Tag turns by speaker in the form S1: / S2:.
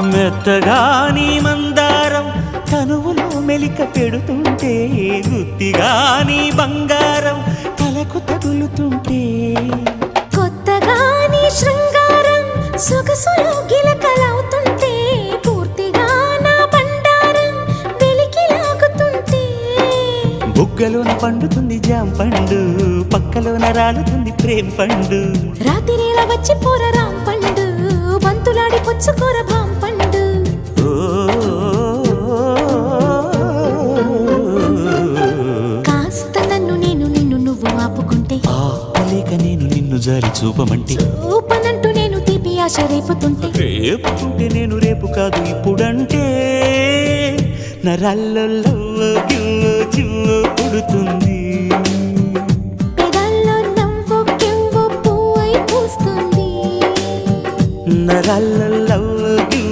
S1: మెత్తగా నీ మందారం తనువులో మెలిక పెడుతుంటే గుత్తిగా నీ బంగారం తలకు తగులుతుంటే
S2: కొత్తగా నీ శృంగారం సొగసులో గిలకలవుతుంటే పూర్తిగా నా బండారం వెలికి లాగుతుంటే
S1: బుగ్గలోన పండుతుంది జాం పండు పక్కలోన రాలుతుంది ప్రేమ పండు
S2: రాత్రిలా వచ్చి పోర రాం పండు బంతులాడి పుచ్చుకోర భాం పండు కాస్త నన్ను నేను నిన్ను నువ్వు ఆపుకుంటే
S1: ఆపలేక నేను నిన్ను జారి చూపమంటే
S2: చూపనంటూ నేను తీపి ఆశ రేపుతుంటే
S1: రేపుతుంటే నేను రేపు కాదు ఇప్పుడంటే నరాల్లో గిల్లో చిల్లో పుడుతుంది
S2: పెదాల్లో నవ్వు కెవ్వు పువ్వై పూస్తుంది
S1: నరాల్లో